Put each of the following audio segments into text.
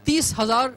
30,000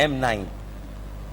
M9,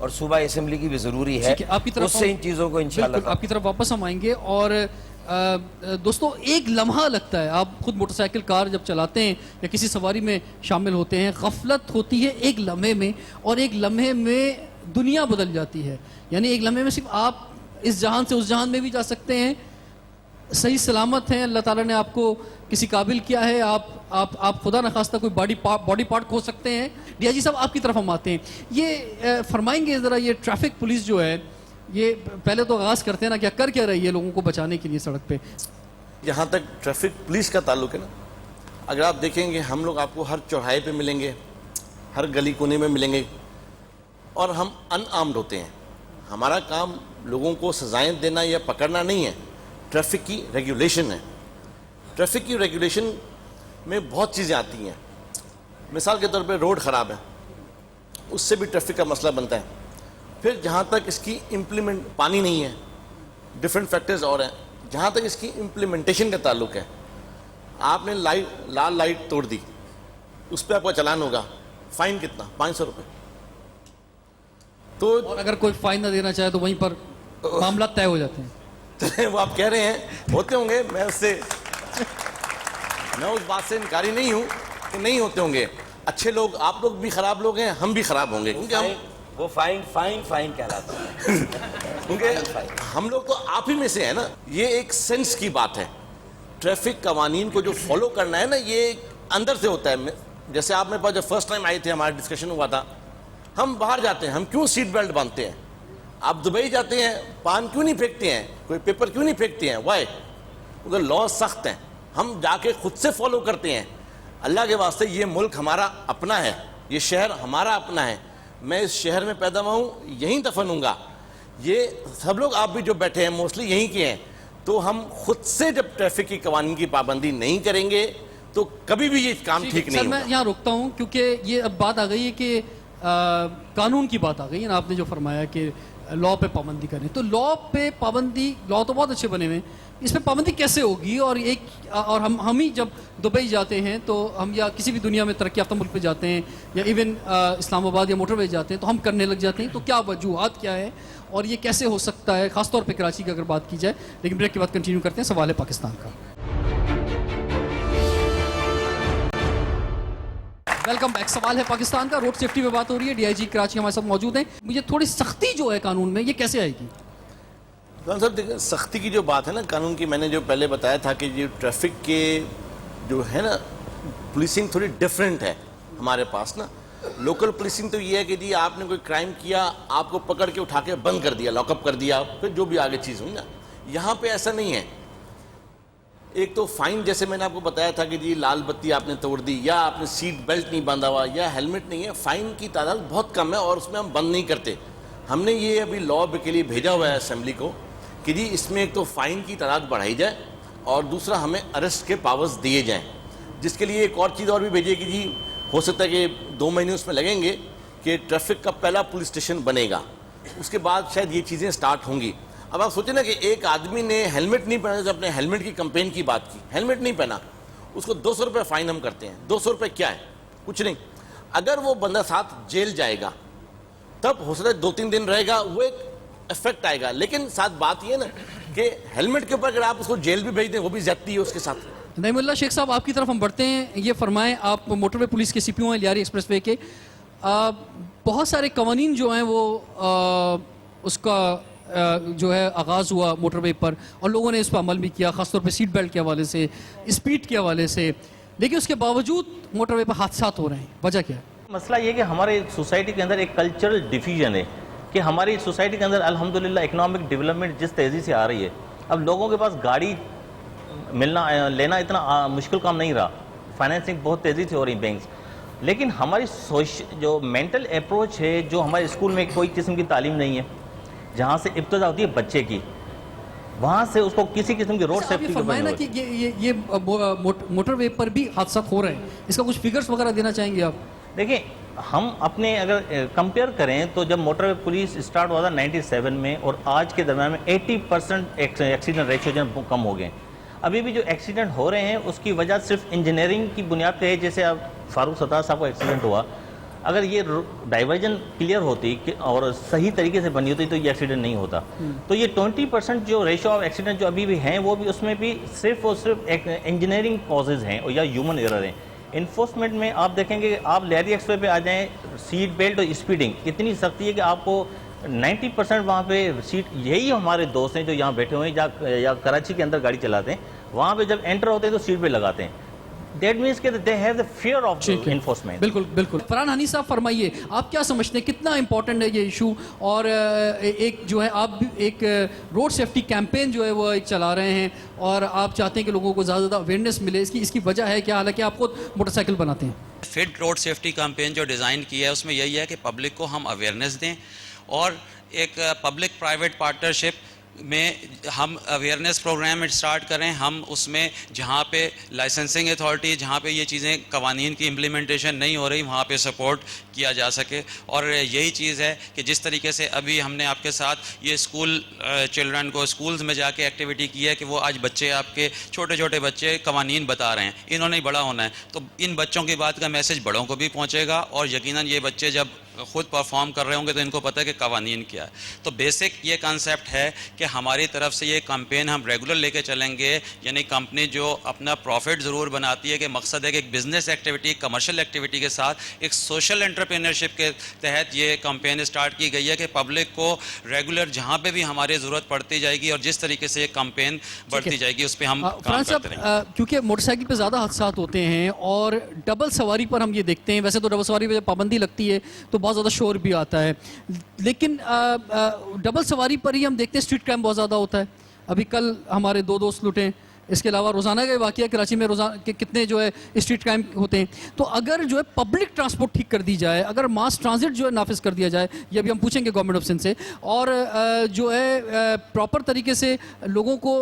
اور صوبائی assembly کی بھی ضروری ہے, ٹھیک ہے, آپ کی طرف اس سے ان چیزوں کو انشاءاللہ بالکل آپ کی طرف واپس ہم آئیں گے. اور دوستو ایک لمحہ لگتا ہے, آپ خود موٹر سائیکل کار جب چلاتے ہیں یا کسی سواری میں شامل ہوتے ہیں, غفلت ہوتی ہے ایک لمحے میں, اور ایک لمحے میں دنیا بدل جاتی ہے. یعنی ایک لمحے میں صرف آپ اس جہان سے اس جہان میں بھی جا سکتے ہیں, صحیح سلامت ہیں, اللہ تعالیٰ نے آپ کو کسی قابل کیا ہے, آپ خدا نخواستہ کوئی باڈی پارٹ کھو سکتے ہیں. ڈی آئی جی صاحب آپ کی طرف ہم آتے ہیں, یہ فرمائیں گے ذرا, یہ ٹریفک پولیس جو ہے یہ پہلے تو آغاز کرتے ہیں نا, کیا کر رہی ہے لوگوں کو بچانے کے لیے سڑک پہ؟ جہاں تک ٹریفک پولیس کا تعلق ہے نا, اگر آپ دیکھیں گے ہم لوگ آپ کو ہر چوراہے پہ ملیں گے, ہر گلی کونے میں ملیں گے, اور ہم ان آرمڈ ہوتے ہیں. ہمارا کام لوگوں کو سزائیں دینا یا پکڑنا نہیں ہے, ٹریفک کی ریگولیشن ہے. ٹریفک کی ریگولیشن میں بہت چیزیں آتی ہیں. مثال کے طور پہ روڈ خراب ہے, اس سے بھی ٹریفک کا مسئلہ بنتا ہے. پھر جہاں تک اس کی امپلیمنٹ, پانی نہیں ہے, ڈفرینٹ فیکٹرز اور ہیں. جہاں تک اس کی امپلیمنٹیشن کا تعلق ہے, آپ نے لال لائٹ توڑ دی, اس پہ آپ کا چلان ہوگا, فائن کتنا؟ 500 روپے. تو اور اگر کوئی فائن نہ دینا چاہے تو وہیں پر معاملات طے ہو جاتے ہیں. وہ آپ کہہ رہے ہیں ہوتے ہوں گے, میں اس بات سے انکاری نہیں ہوں کہ نہیں ہوتے ہوں گے. اچھے لوگ, آپ لوگ بھی خراب لوگ ہیں, ہم بھی خراب ہوں گے, کیونکہ وہ فائن کہلاتا ہے. کیونکہ ہم لوگ تو آپ ہی میں سے ہیں نا. یہ ایک سینس کی بات ہے. ٹریفک قوانین کو جو فالو کرنا ہے نا, یہ اندر سے ہوتا ہے. جیسے آپ میرے پاس جب فرسٹ ٹائم آئے تھے, ہمارا ڈسکشن ہوا تھا, ہم باہر جاتے ہیں, ہم کیوں سیٹ بیلٹ باندھتے ہیں؟ آپ دبئی جاتے ہیں, پان کیوں نہیں پھینکتے ہیں, کوئی پیپر کیوں نہیں پھینکتے ہیں؟ وائی؟ ادھر لا سخت ہیں, ہم جا کے خود سے فالو کرتے ہیں. اللہ کے واسطے یہ ملک ہمارا اپنا ہے, یہ شہر ہمارا اپنا ہے, میں اس شہر میں پیدا ہوا ہوں, یہیں دفن ہوں گا. یہ سب لوگ آپ بھی جو بیٹھے ہیں موسٹلی یہیں کے ہیں. تو ہم خود سے جب ٹریفک کی قوانین کی پابندی نہیں کریں گے تو کبھی بھی یہ کام ٹھیک نہیں ہوگا. سر میں یہاں رکتا ہوں, کیونکہ یہ اب بات آ گئی ہے کہ قانون کی بات آ گئی ہے نا. آپ نے جو فرمایا کہ لا پہ پابندی کریں, تو لا پہ پابندی, لا تو بہت اچھے بنے ہوئے ہیں, اس پہ پابندی کیسے ہوگی؟ اور ہم ہی جب دبئی جاتے ہیں تو ہم, یا کسی بھی دنیا میں ترقی یافتہ ملک پہ جاتے ہیں, یا ایون اسلام آباد یا موٹر وے جاتے ہیں, تو ہم کرنے لگ جاتے ہیں. تو کیا وجوہات کیا ہے اور یہ کیسے ہو سکتا ہے, خاص طور پہ کراچی کی اگر بات کی جائے؟ لیکن بریک کے بعد کنٹینیو کرتے ہیں. سوال ہے پاکستان کا. Welcome back. سوال ہے پاکستان کا, روڈ سیفٹی پہ بات ہو رہی ہے. ڈی آئی جی کراچی ہمارے ساتھ موجود ہیں. مجھے تھوڑی سختی جو ہے قانون میں, یہ کیسے آئے گی؟ صاحب دیکھیں, سختی کی جو بات ہے نا قانون کی, میں نے جو پہلے بتایا تھا کہ جو ٹریفک کے جو ہے نا پولیسنگ تھوڑی ڈیفرنٹ ہے ہمارے پاس نا. لوکل پولیسنگ تو یہ ہے کہ جی آپ نے کوئی کرائم کیا, آپ کو پکڑ کے اٹھا کے بند کر دیا, لاک اپ کر دیا, پھر جو بھی آگے چیز ہوئی نا. یہاں پہ ایسا نہیں ہے. ایک تو فائن, جیسے میں نے آپ کو بتایا تھا کہ جی لال بتی آپ نے توڑ دی, یا آپ نے سیٹ بیلٹ نہیں باندھا ہوا, یا ہیلمٹ نہیں ہے, فائن کی تعداد بہت کم ہے اور اس میں ہم بند نہیں کرتے. ہم نے یہ ابھی لا کے لیے بھیجا ہوا ہے اسمبلی کو کہ جی اس میں ایک تو فائن کی تعداد بڑھائی جائے, اور دوسرا ہمیں اریسٹ کے پاورز دیے جائیں. جس کے لیے ایک اور چیز اور بھی بھیجیے کہ جی ہو سکتا ہے کہ 2 مہینے اس میں لگیں گے کہ ٹریفک کا پہلا پولیس اسٹیشن بنے گا, اس کے بعد شاید یہ چیزیں سٹارٹ ہوں گی. اب آپ سوچیں نا کہ ایک آدمی نے ہیلمٹ نہیں پہنا, جب اپنے ہیلمٹ کی کمپین کی بات کی, ہیلمٹ نہیں پہنا, اس کو 200 روپے فائن ہم کرتے ہیں. 200 روپے کیا ہے؟ کچھ نہیں. اگر وہ بندہ ساتھ جیل جائے گا تب ہو سکتا ہے 2-3 دن رہے گا, وہ ایک افیکٹ آئے گا. لیکن ساتھ بات یہ نا کہ ہیلمٹ کے اوپر اگر آپ اس کو جیل بھی بھیج دیں, وہ بھی زیادتی ہے اس کے ساتھ. نعیم اللہ شیخ صاحب, آپ کی طرف ہم بڑھتے ہیں. یہ فرمائیں, آپ موٹر وے پولیس کے سی پی او ہیں لیاری ایکسپریس وے کے. بہت سارے قوانین جو ہیں وہ اس کا جو ہے آغاز ہوا موٹر وے پر, اور لوگوں نے اس پر عمل بھی کیا, خاص طور پہ سیٹ بیلٹ کے حوالے سے, اسپیڈ کے حوالے سے, لیکن اس کے باوجود موٹر وے پر حادثات ہو رہے ہیں. وجہ کیا ہے؟ مسئلہ یہ کہ ہمارے سوسائٹی کے اندر ایک کلچرل ڈیفیژن ہے کہ ہماری سوسائٹی کے اندر الحمدللہ اکنامک ڈیولپمنٹ جس تیزی سے آ رہی ہے, اب لوگوں کے پاس گاڑی لینا اتنا مشکل کام نہیں رہا. فائنینسنگ بہت تیزی سے ہو رہی بینکس, لیکن ہماری جو مینٹل اپروچ ہے, جو ہمارے اسکول میں کوئی قسم کی تعلیم نہیں ہے, جہاں سے ابتدا ہوتی ہے بچے کی, وہاں سے اس کو کسی قسم کی روڈ سیفٹی کے فرمائے نا کہ یہ موٹر وے پر بھی حادثات ہو رہے ہیں, اس کا کچھ فگرز وغیرہ دینا چاہیں گے آپ؟ دیکھیں, ہم اپنے اگر کمپیئر کریں تو جب موٹر وے پولیس اسٹارٹ ہوا تھا 97 میں, اور آج کے درمیان میں 80% ایکسیڈنٹ ریشو جو کم ہو گئے. ابھی بھی جو ایکسیڈنٹ ہو رہے ہیں اس کی وجہ صرف انجینئرنگ کی بنیاد پہ ہے. جیسے اب فاروق ستار صاحب کو ایکسیڈنٹ ہوا, اگر یہ ڈائیورژن کلیئر ہوتی اور صحیح طریقے سے بنی ہوتی تو یہ ایکسیڈنٹ نہیں ہوتا. تو یہ 20% جو ریشو آف ایکسیڈنٹ جو ابھی بھی ہیں وہ بھی اس میں بھی صرف اور صرف انجینئرنگ کازز ہیں یا ہیومن ایرر ہیں. انفورسمنٹ میں آپ دیکھیں گے آپ لیری ایکس وے پہ آ جائیں, سیٹ بیلٹ اور اسپیڈنگ اتنی سختی ہے کہ آپ کو 90% وہاں پہ سیٹ, یہی ہمارے دوست ہیں جو یہاں بیٹھے ہوئے ہیں یا کراچی کے اندر گاڑی چلاتے ہیں, وہاں پہ جب انٹر ہوتے ہیں تو سیٹ بیلٹ لگاتے ہیں. That means کہ they have the fear of enforcement. بالکل بالکل. فرحان حنیف صاحب فرمائیے آپ کیا سمجھتے ہیں کتنا امپورٹنٹ ہے یہ ایشو, اور ایک جو ہے آپ بھی ایک روڈ سیفٹی کیمپین جو ہے وہ ایک چلا رہے ہیں اور آپ چاہتے ہیں کہ لوگوں کو زیادہ زیادہ اویئرنیس ملے, اس کی وجہ ہے کیا, حالانکہ آپ خود موٹر سائیکل بناتے ہیں. فٹ روڈ سیفٹی کیمپین جو ڈیزائن کیا ہے اس میں یہی ہے کہ پبلک کو ہم اویئرنیس دیں اور ایک پبلک پرائیویٹ پارٹنرشپ میں ہم اویئرنیس پروگرام اسٹارٹ کریں. ہم اس میں جہاں پہ لائسنسنگ اتھارٹی, جہاں پہ یہ چیزیں قوانین کی امپلیمنٹیشن نہیں ہو رہی, وہاں پہ سپورٹ کیا جا سکے. اور یہی چیز ہے کہ جس طریقے سے ابھی ہم نے آپ کے ساتھ یہ اسکول چلڈرن کو اسکولز میں جا کے ایکٹیویٹی کی ہے کہ وہ آج بچے, آپ کے چھوٹے چھوٹے بچے قوانین بتا رہے ہیں, انہوں نے بڑا ہونا ہے, تو ان بچوں کی بات کا میسج بڑوں کو بھی پہنچے گا اور یقیناً یہ بچے جب خود پرفارم کر رہے ہوں گے تو ان کو پتہ ہے کہ قوانین کیا ہے. تو بیسک یہ کانسیپٹ ہے کہ ہماری طرف سے یہ کمپین ہم ریگولر لے کے چلیں گے. یعنی کمپنی جو اپنا پروفٹ ضرور بناتی ہے کہ مقصد ہے کہ ایک بزنس ایکٹیویٹی, کمرشل ایکٹیویٹی کے ساتھ ایک سوشل انٹرپرینرشپ کے تحت یہ کمپین اسٹارٹ کی گئی ہے کہ پبلک کو ریگولر جہاں پہ بھی ہماری ضرورت پڑتی جائے گی اور جس طریقے سے یہ کمپین بڑھتی جائے گی اس پہ ہم کام کرتے رہیں گے. کیونکہ موٹر سائیکل پہ زیادہ حادثات ہوتے ہیں اور ڈبل سواری پر ہم یہ دیکھتے ہیں, ویسے تو ڈبل سواری پہ جب پابندی لگتی ہے تو بہت زیادہ شور بھی آتا ہے, لیکن ڈبل سواری پر ہی ہم دیکھتے ہیں اسٹریٹ کرائم بہت زیادہ ہوتا ہے. ابھی کل ہمارے 2 دوست لٹے, اس کے علاوہ روزانہ کا واقعہ کراچی میں روزانہ کے کتنے جو ہے اسٹریٹ کرائم ہوتے ہیں. تو اگر جو ہے پبلک ٹرانسپورٹ ٹھیک کر دی جائے, اگر ماس ٹرانزٹ جو ہے نافذ کر دیا جائے, یہ ابھی ہم پوچھیں گے گورنمنٹ آف سندھ سے, اور جو ہے پراپر طریقے سے لوگوں کو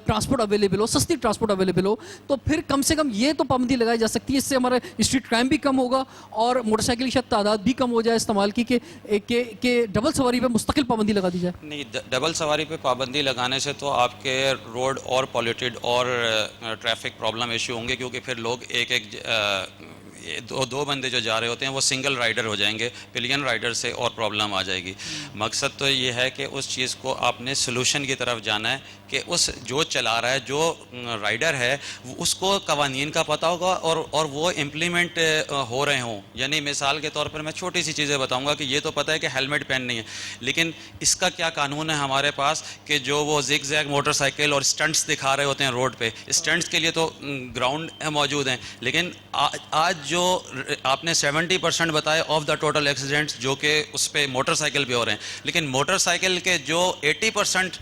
ٹرانسپورٹ اویلیبل ہو, سستی ٹرانسپورٹ اویلیبل ہو, تو پھر کم سے کم یہ تو پابندی لگائی جا سکتی ہے. اس سے ہمارا اسٹریٹ کرائم بھی کم ہوگا اور موٹر سائیکل کی شاید تعداد بھی کم ہو جائے استعمال کی, کہ ڈبل سواری پہ مستقل پابندی لگا دی جائے. نہیں, ڈبل سواری پہ پابندی لگانے سے تو آپ کے روڈ اور پولیوٹیڈ اور ٹریفک پرابلم ایشو ہوں گے, کیونکہ پھر لوگ ایک دو بندے جو جا رہے ہوتے ہیں وہ سنگل رائڈر ہو جائیں گے, پلین رائڈر سے اور پرابلم آ جائے گی. مقصد تو یہ ہے کہ اس چیز کو آپ نے سلوشن کی طرف جانا ہے کہ اس جو چلا رہا ہے, جو رائڈر ہے, اس کو قوانین کا پتہ ہوگا اور وہ امپلیمنٹ ہو رہے ہوں. یعنی مثال کے طور پر میں چھوٹی سی چیزیں بتاؤں گا کہ یہ تو پتہ ہے کہ ہیلمٹ پہن نہیں ہے, لیکن اس کا کیا قانون ہے ہمارے پاس کہ جو وہ زگ زیگ موٹر سائیکل اور اسٹنٹس دکھا رہے ہوتے ہیں روڈ پہ, اسٹنٹس کے لیے تو گراؤنڈ موجود ہیں, لیکن آج جو آپ نے 70% بتائے آف دا ٹوٹل ایکسیڈنٹس جو کہ اس پہ موٹر سائیکل پہ ہو رہے ہیں, لیکن موٹر سائیکل کے جو 80%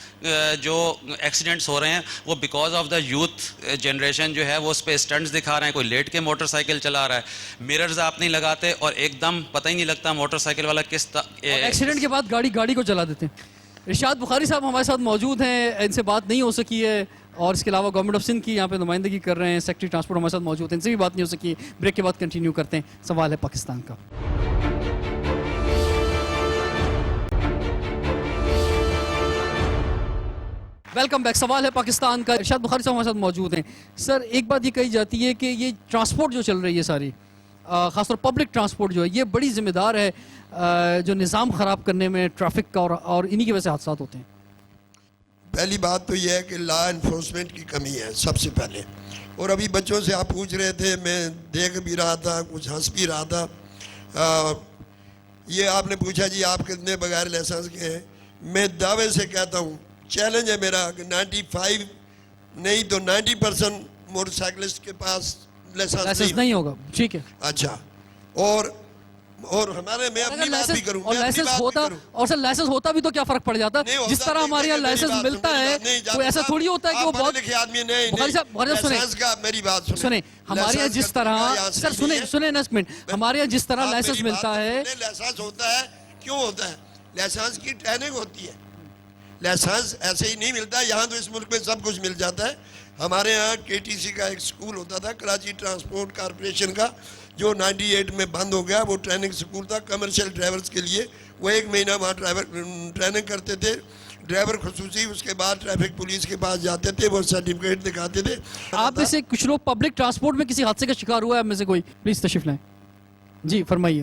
جو ایکسیڈنٹس ہو رہے ہیں وہ because of the youth generation جو ہے وہ اس پہ اسٹنٹس دکھا رہے ہیں. کوئی لیٹ کے موٹر سائیکل چلا رہا ہے, مررز آپ نہیں لگاتے اور ایک دم پتہ ہی نہیں لگتا موٹر سائیکل والا کس ایکسیڈنٹ کے بعد گاڑی کو چلا دیتے ہیں. ارشاد بخاری صاحب ہمارے ساتھ موجود ہیں, ان سے بات نہیں ہو سکی ہے, اور اس کے علاوہ گورنمنٹ آف سندھ کی یہاں پہ نمائندگی کر رہے ہیں, سیکٹری ٹرانسپورٹ ہمارے ساتھ موجود ہیں, ان سے بھی بات نہیں ہو سکی. بریک کے بعد کنٹینیو کرتے ہیں. سوال ہے پاکستان کا. Welcome back. سوال ہے پاکستان کا. ارشاد بخاری صاحب ہمارے ساتھ موجود ہیں. سر, ایک بات یہ کہی جاتی ہے کہ یہ ٹرانسپورٹ جو چل رہی ہے ساری, خاص طور پبلک ٹرانسپورٹ جو ہے, یہ بڑی ذمہ دار ہے جو نظام خراب کرنے میں ٹریفک کا, اور انہی کی وجہ سے حادثات ہوتے ہیں. پہلی بات تو یہ ہے کہ لا انفورسمنٹ کی کمی ہے سب سے پہلے. اور ابھی بچوں سے آپ پوچھ رہے تھے, میں دیکھ بھی رہا تھا, کچھ ہنس بھی رہا تھا. یہ آپ نے پوچھا جی آپ کتنے بغیر لائسنس کے ہیں. میں دعوے سے کہتا ہوں, چیلنج ہے میرا کہ 95 نہیں تو 90% موٹر سائیکلسٹ کے پاس لائسنس نہیں ہوگا. ٹھیک ہے, اچھا. اور ہمارے میں اپنی بات بھی کروں, اور لائسنس ہوتا, اور سر لائسنس ہوتا بھی تو کیا فرق پڑ جاتا. جس طرح ہمارے یہاں لائسنس ملتا ہے کوئی ایسا تھوڑی ہوتا ہے کہ وہ بہت آدمی نہیں. بخاری صاحب میری بات سنیں, ہمارے یہاں جس طرح, سر سنیں نا ایک منٹ, ہمارے یہاں جس طرح لائسنس ملتا ہے. لائسنس ہوتا ہے, کیوں ہوتا ہے؟ لائسنس کی ٹریننگ ہوتی ہے. لائسنس ایسے ہی نہیں ملتا. یہاں تو اس ملک میں سب کچھ مل جاتا ہے. ہمارے ہاں KTC کا ایک سکول ہوتا تھا, کراچی ٹرانسپورٹ کارپوریشن کا, جو 98 میں بند ہو گیا. وہ ٹریننگ سکول تھا کمرشل ڈرائیورز کے لیے. وہ 1 مہینہ وہاں ٹریننگ کرتے تھے ڈرائیور خصوصی. اس کے بعد ٹریفک پولیس کے پاس جاتے تھے, وہ سرٹیفکیٹ دکھاتے تھے. آپ میں سے کچھ لوگ پبلک ٹرانسپورٹ میں کسی حادثے کا شکار ہوا ہے, آپ میں سے کوئی پلیز تشریف لائیں. جی فرمائیے.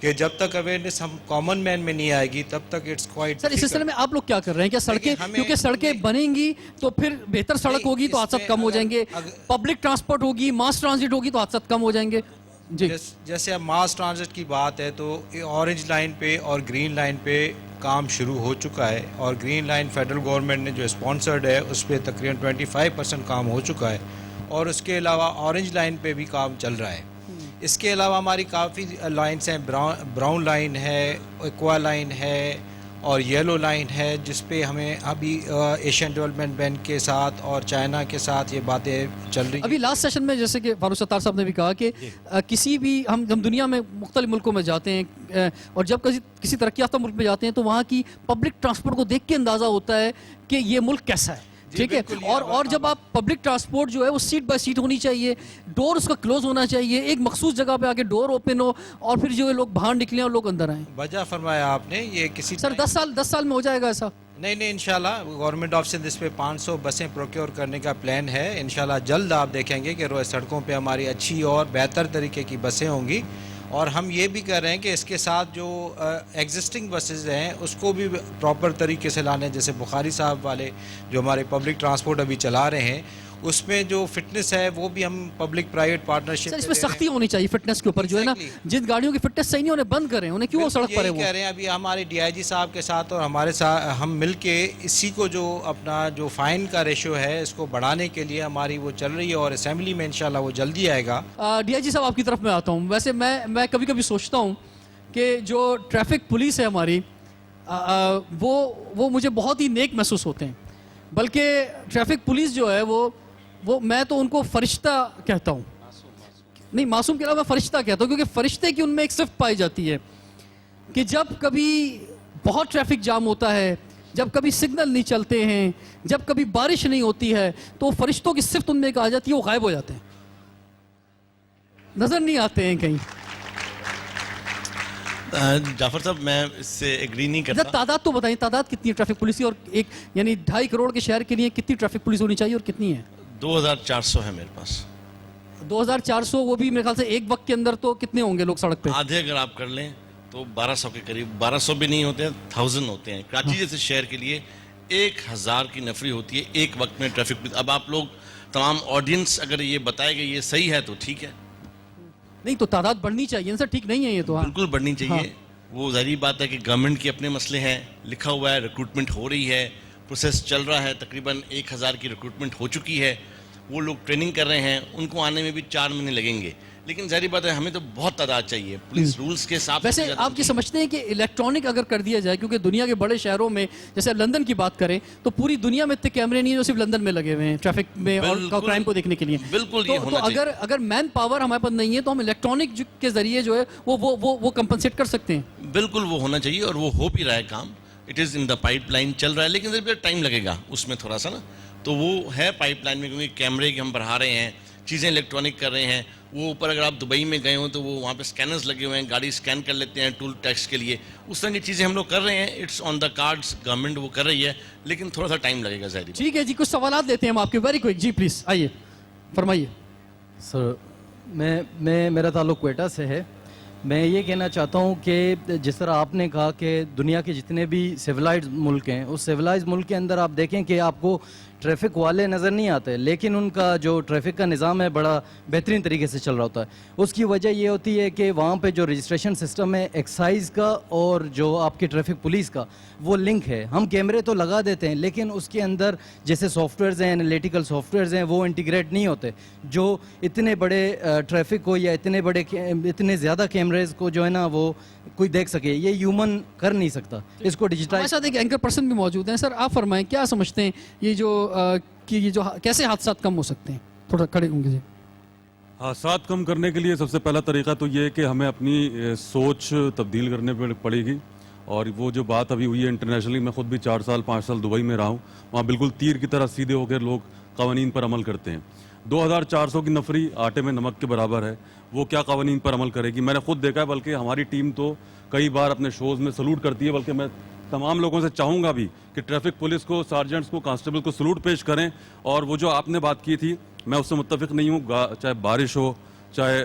کہ جب تک اویئرنیس ہم کامن مین میں نہیں آئے گی تب تک اٹس کوائٹ. سر اس سلسلے میں آپ لوگ کیا کر رہے ہیں؟ کیا سڑکیں دیکھیں، ہمیں- کیونکہ سڑکیں بنیں گی تو پھر بہتر سڑک نہیں، ہوگی تو اس حادثات میں کم ہو جائیں گے، اگر- پبلک ٹرانسپورٹ ہوگی، ماس ٹرانزٹ ہوگی تو حادثات کم ہو جائیں گے. جی جیسے اب ماس ٹرانزٹ کی بات ہے تو اورنج لائن پہ اور گرین لائن پہ کام شروع ہو چکا ہے، اور گرین لائن فیڈرل گورنمنٹ نے جو اسپانسرڈ ہے اس پہ تقریباً 25% کام ہو چکا ہے، اور اس کے علاوہ اورنج لائن پہ بھی کام چل رہا ہے. اس کے علاوہ ہماری کافی لائنس ہیں، براؤن لائن ہے، ایکوا لائن ہے اور یلو لائن ہے، جس پہ ہمیں ابھی ایشین ڈیولپمنٹ بینک کے ساتھ اور چائنا کے ساتھ یہ باتیں چل رہی ہیں. ابھی لاسٹ سیشن میں جیسے کہ فاروق ستار صاحب نے بھی کہا کہ کسی بھی ہم دنیا میں مختلف ملکوں میں جاتے ہیں اور جب کسی ترقی یافتہ ملک میں جاتے ہیں تو وہاں کی پبلک ٹرانسپورٹ کو دیکھ کے اندازہ ہوتا ہے کہ یہ ملک کیسا ہے. ٹھیک ہے، بالکل، اور جب آپ پبلک ٹرانسپورٹ جو ہے وہ سیٹ بائی سیٹ ہونی چاہیے، ڈور اس کا کلوز ہونا چاہیے، ایک مخصوص جگہ پہ آگے ڈور اوپن ہو اور پھر جو ہے لوگ باہر نکلیں اور لوگ اندر آئیں. وجہ فرمایا آپ نے، یہ کسی سر 10 سال میں ہو جائے گا ایسا؟ نہیں انشاءاللہ گورنمنٹ آف سندھ اس پہ 500 بسیں پروکیور کرنے کا پلان ہے. انشاءاللہ جلد آپ دیکھیں گے کہ روز سڑکوں پہ ہماری اچھی اور بہتر طریقے کی بسیں ہوں گی. اور ہم یہ بھی کر رہے ہیں کہ اس کے ساتھ جو ایگزسٹنگ بسز ہیں اس کو بھی پراپر طریقے سے لانے، جیسے بخاری صاحب والے جو ہمارے پبلک ٹرانسپورٹ ابھی چلا رہے ہیں، اس میں جو فٹنس ہے وہ بھی ہم پبلک پرائیویٹ پارٹنرشپ. سر اس میں سختی ہونی چاہیے فٹنس کے اوپر جو ہے نا، جن گاڑیوں کی فٹنس صحیح نہیں انہیں بند کریں، انہیں کیوں سڑک پر ہے وہ؟ کہہ رہے ہیں ابھی ہمارے ڈی آئی جی صاحب کے ساتھ اور ہمارے ساتھ ہم مل کے اسی کو جو اپنا جو فائن کا ریشو ہے اس کو بڑھانے کے لیے ہماری وہ چل رہی ہے، اور اسمبلی میں انشاءاللہ وہ جلدی آئے گا. ڈی آئی جی صاحب آپ کی طرف میں آتا ہوں. ویسے میں کبھی کبھی سوچتا ہوں کہ جو ٹریفک پولیس ہے ہماری وہ مجھے بہت ہی نیک محسوس ہوتے ہیں. بلکہ ٹریفک پولیس جو ہے وہ میں تو ان کو فرشتہ کہتا ہوں. نہیں، معصوم کے علاوہ میں فرشتہ کہتا ہوں، کیونکہ فرشتے کی ان میں ایک صفت پائی جاتی ہے کہ جب کبھی بہت ٹریفک جام ہوتا ہے، جب کبھی سگنل نہیں چلتے ہیں، جب کبھی بارش نہیں ہوتی ہے، تو فرشتوں کی صفت ان میں ایک آ جاتی ہے، وہ غائب ہو جاتے ہیں، نظر نہیں آتے ہیں کہیں. جعفر صاحب میں اس سے ایگری نہیں کرتا. تعداد تو بتائیں، تعداد کتنی ہے ٹریفک پولیس کی، اور ایک یعنی 2.5 کروڑ کے شہر کے لیے کتنی ٹریفک پولیس ہونی چاہیے اور کتنی ہے؟ 2400 ہے میرے پاس. 2400 وہ بھی میرے خیال سے ایک وقت کے اندر تو کتنے ہوں گے لوگ سڑک پہ؟ آدھے اگر آپ کر لیں تو 1200 کے قریب، 1200 بھی نہیں ہوتے ہیں، 1000 ہوتے ہیں. کراچی جیسے شہر کے لیے 1000 کی نفری ہوتی ہے ایک وقت میں ٹریفک پولیس. اب آپ لوگ تمام آڈینس اگر یہ بتائے کہ یہ صحیح ہے تو ٹھیک ہے. نہیں تو تعداد بڑھنی چاہیے سر، ٹھیک نہیں ہے یہ تو. بالکل بڑھنی چاہیے. وہ ظاہری بات ہے کہ گورنمنٹ کے اپنے مسئلے ہیں، لکھا ہوا ہے، ریکروٹمنٹ ہو رہی ہے، پروسیس چل رہا ہے، تقریباً 1000 کی ریکروٹمنٹ ہو چکی ہے، وہ لوگ ٹریننگ کر رہے ہیں، ان کو آنے میں بھی 4 مہینے لگیں گے. لیکن ظاہری بات ہے ہمیں تو بہت تعداد چاہیے پولیس رولز کے حساب سے. ویسے آپ یہ سمجھتے ہیں کہ الیکٹرانک اگر کر دیا جائے، کیونکہ دنیا کے بڑے شہروں میں جیسے لندن کی بات کریں تو پوری دنیا میں اتنے کیمرے نہیں ہیں جو صرف لندن میں لگے ہوئے ہیں ٹریفک میں اور کرائم کو دیکھنے کے لیے. بالکل یہ ہونا تو اگر مین پاور ہمارے پاس نہیں ہے تو ہم الیکٹرانک کے ذریعے جو ہے وہ کمپنسیٹ کر سکتے ہیں. بالکل وہ ہونا چاہیے، اور وہ ہو بھی رہا ہے کام. It is in the pipeline, چل رہا ہے، لیکن ٹائم لگے گا اس میں تھوڑا سا نا. تو وہ ہے پائپ لائن میں، کیونکہ کیمرے کی ہم بڑھا رہے ہیں، چیزیں الیکٹرانک کر رہے ہیں. وہ اوپر اگر آپ دبئی میں گئے ہوں تو وہ وہاں پہ اسکینرز لگے ہوئے ہیں، گاڑی اسکین کر لیتے ہیں ٹول ٹیکس کے لیے. اس طرح کی چیزیں ہم لوگ کر رہے ہیں. It's on the cards, government وہ کر رہی ہے، لیکن تھوڑا سا ٹائم لگے گا. ظاہر ٹھیک ہے جی، کچھ سوالات لیتے ہیں ہم آپ کے. ویری کوئک جی، پلیز آئیے فرمائیے. سر میرا تعلق کوئٹہ سے ہے. میں یہ کہنا چاہتا ہوں کہ جس طرح آپ نے کہا کہ دنیا کے جتنے بھی سویلائزڈ ملک ہیں، اس سویلائزڈ ملک کے اندر آپ دیکھیں کہ آپ کو ٹریفک والے نظر نہیں آتے، لیکن ان کا جو ٹریفک کا نظام ہے بڑا بہترین طریقے سے چل رہا ہوتا ہے. اس کی وجہ یہ ہوتی ہے کہ وہاں پہ جو رجسٹریشن سسٹم ہے ایکسائز کا اور جو آپ کی ٹریفک پولیس کا وہ لنک ہے. ہم کیمرے تو لگا دیتے ہیں لیکن اس کے اندر جیسے سافٹ ویئرز ہیں، انالیٹیکل سافٹ ویئرز ہیں، وہ انٹیگریٹ نہیں ہوتے جو اتنے بڑے ٹریفک کو یا اتنے زیادہ کیمریز کو جو ہے نا وہ کوئی دیکھ سکے. یہ ہیومن کر نہیں سکتا. اس کو ہمارے ڈیجیٹائز. ساتھ ایک اینکر پرسن بھی موجود ہیں. سر آپ فرمائیں، کیا سمجھتے ہیں یہ جو کیسے حادثات کم ہو سکتے ہیں؟ تھوڑا کھڑے ہوں گے جی. حادثات کم کرنے کے لیے سب سے پہلا طریقہ تو یہ ہے کہ ہمیں اپنی سوچ تبدیل کرنے پڑے گی. اور وہ جو بات ابھی ہوئی ہے انٹرنیشنلی، میں خود بھی 4 سال 5 سال دبئی میں رہا ہوں، وہاں بالکل تیر کی طرح سیدھے ہو کے لوگ قوانین پر عمل کرتے ہیں. 2400 کی نفری آٹے میں نمک کے برابر ہے. وہ کیا قوانین پر عمل کرے گی؟ میں نے خود دیکھا ہے، بلکہ ہماری ٹیم تو کئی بار اپنے شوز میں سلوٹ کرتی ہے. بلکہ میں تمام لوگوں سے چاہوں گا بھی کہ ٹریفک پولیس کو، سارجنٹس کو، کانسٹیبل کو سلوٹ پیش کریں. اور وہ جو آپ نے بات کی تھی میں اس سے متفق نہیں ہوں. چاہے بارش ہو، چاہے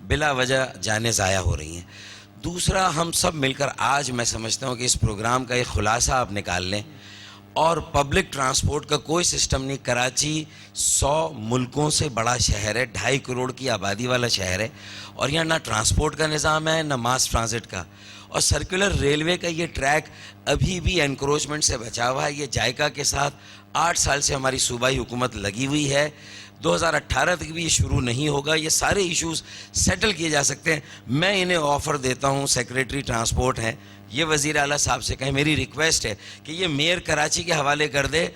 بلا وجہ جانیں ضائع ہو رہی ہیں. دوسرا, ہم سب مل کر آج میں سمجھتا ہوں کہ اس پروگرام کا ایک خلاصہ آپ نکال لیں, اور پبلک ٹرانسپورٹ کا کوئی سسٹم نہیں. کراچی 100 ملکوں سے بڑا شہر ہے, 2.5 کروڑ کی آبادی والا شہر ہے, اور یہاں نہ ٹرانسپورٹ کا نظام ہے نہ ماس ٹرانزٹ کا. اور سرکولر ریلوے کا یہ ٹریک ابھی بھی انکروچمنٹ سے بچا ہوا ہے. یہ جائکا کے ساتھ 8 سال سے ہماری صوبائی حکومت لگی ہوئی ہے, 2018 تک بھی یہ شروع نہیں ہوگا. یہ سارے ایشوز سیٹل کیے جا سکتے ہیں. میں انہیں آفر دیتا ہوں, سیکریٹری ٹرانسپورٹ ہیں, یہ وزیر اعلیٰ صاحب سے کہیں, میری ریکویسٹ ہے کہ یہ میئر کراچی کے حوالے کر دے.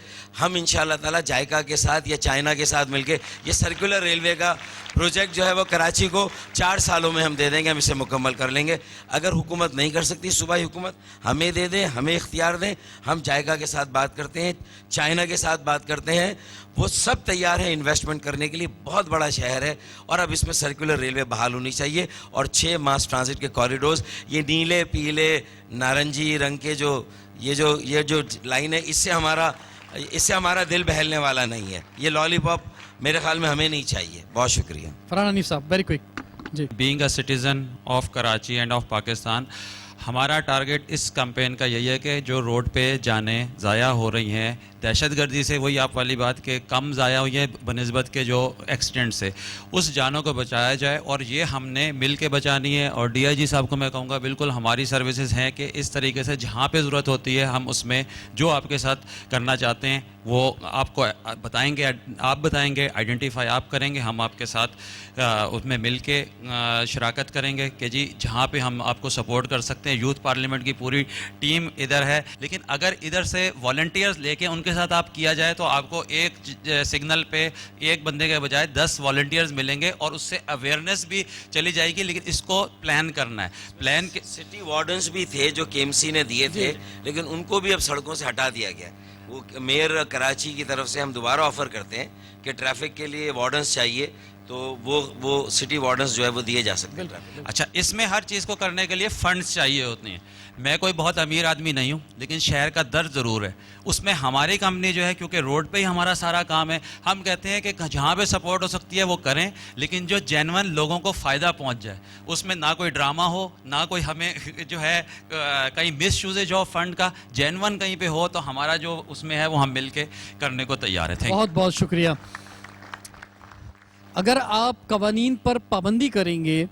ہم انشاءاللہ تعالیٰ جائکا کے ساتھ یا چائنا کے ساتھ مل کے یہ سرکولر ریلوے کا پروجیکٹ جو ہے وہ کراچی کو 4 سالوں میں ہم دے دیں گے, ہم اسے مکمل کر لیں گے. اگر حکومت نہیں کر سکتی, صوبائی حکومت ہمیں دے دیں, ہمیں اختیار دیں. ہم جائکا کے ساتھ بات کرتے ہیں, چائنا کے ساتھ بات کرتے ہیں, وہ سب تیار ہیں انویسٹمنٹ کرنے کے لیے. بہت بڑا شہر ہے, اور اب اس میں سرکولر ریلوے بحال ہونی چاہیے, اور 6 ماس ٹرانزٹ کے کوریڈورز, یہ نیلے پیلے نارنجی رنگ کے یہ جو لائن ہے, اس سے ہمارا دل بہلنے والا نہیں ہے. یہ لالی پاپ میرے خیال میں ہمیں نہیں چاہیے. بہت شکریہ. فرحان حنیف صاحب, ویری کوئک. جی, being a citizen of Karachi and of Pakistan, ہمارا ٹارگٹ اس کمپین کا یہی ہے کہ جو روڈ پہ جانیں ضائع ہو رہی ہیں دہشت گردی سے, وہی آپ والی بات کہ کم ضائع ہوئی ہیں بنسبت کے جو ایکسیڈنٹ سے, اس جانوں کو بچایا جائے. اور یہ ہم نے مل کے بچانی ہے. اور ڈی آئی جی صاحب کو میں کہوں گا, بالکل ہماری سروسز ہیں کہ اس طریقے سے جہاں پہ ضرورت ہوتی ہے ہم اس میں جو آپ کے ساتھ کرنا چاہتے ہیں وہ آپ کو بتائیں گے, آپ بتائیں گے, آئیڈینٹیفائی آپ کریں گے, ہم آپ کے ساتھ اس میں مل کے شراکت کریں گے کہ جی جہاں پہ ہم آپ کو سپورٹ کر سکتے ہیں. یوتھ پارلیمنٹ کی پوری ٹیم ادھر ہے, لیکن اگر ادھر سے والنٹیئرز لے کے ان کے ساتھ آپ کیا جائے تو آپ کو ایک سگنل پہ ایک بندے کے بجائے 10 والنٹیئرز ملیں گے, اور اس سے اویئرنیس بھی چلی جائے گی. لیکن اس کو پلان کرنا ہے. پلان کے سٹی وارڈنز بھی تھے جو کے ایم سی نے دیے تھے, لیکن ان کو بھی اب سڑکوں سے ہٹا دیا گیا. وہ میئر کراچی کی طرف سے ہم دوبارہ آفر کرتے ہیں کہ ٹریفک کے لیے وارڈنز چاہیے, تو وہ سٹی وارڈنز جو ہے وہ دیے جا سکتے ہیں. اچھا, اس میں ہر چیز کو کرنے کے لیے فنڈز چاہیے ہوتے ہیں. میں کوئی بہت امیر آدمی نہیں ہوں, لیکن شہر کا درد ضرور ہے. اس میں ہماری کمپنی جو ہے, کیونکہ روڈ پہ ہی ہمارا سارا کام ہے, ہم کہتے ہیں کہ جہاں پہ سپورٹ ہو سکتی ہے وہ کریں, لیکن جو جینون لوگوں کو فائدہ پہنچ جائے, اس میں نہ کوئی ڈرامہ ہو, نہ کوئی ہمیں جو ہے کہیں مس یوزیج ہو فنڈ کا, جینون کہیں پہ ہو, تو ہمارا جو اس میں ہے وہ ہم مل کے کرنے کو تیار ہے. بہت بہت شکریہ. اگر آپ قوانین پر پابندی کریں گے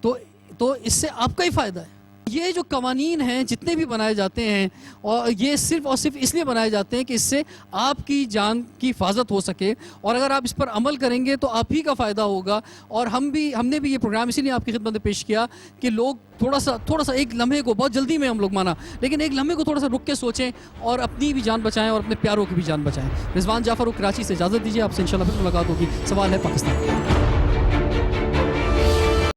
تو اس سے آپ کا ہی فائدہ ہے. یہ جو قوانین ہیں جتنے بھی بنائے جاتے ہیں, اور یہ صرف اور صرف اس لیے بنائے جاتے ہیں کہ اس سے آپ کی جان کی حفاظت ہو سکے, اور اگر آپ اس پر عمل کریں گے تو آپ ہی کا فائدہ ہوگا. اور ہم نے بھی یہ پروگرام اسی لیے آپ کی خدمت میں پیش کیا کہ لوگ تھوڑا سا ایک لمحے کو, بہت جلدی میں ہم لوگ مانا, لیکن ایک لمحے کو تھوڑا سا رک کے سوچیں اور اپنی بھی جان بچائیں اور اپنے پیاروں کی بھی جان بچائیں. رضوان جعفر کو کراچی سے اجازت دیجیے, آپ سے انشاءاللہ پھر ملاقات ہوگی. سوال ہے پاکستان.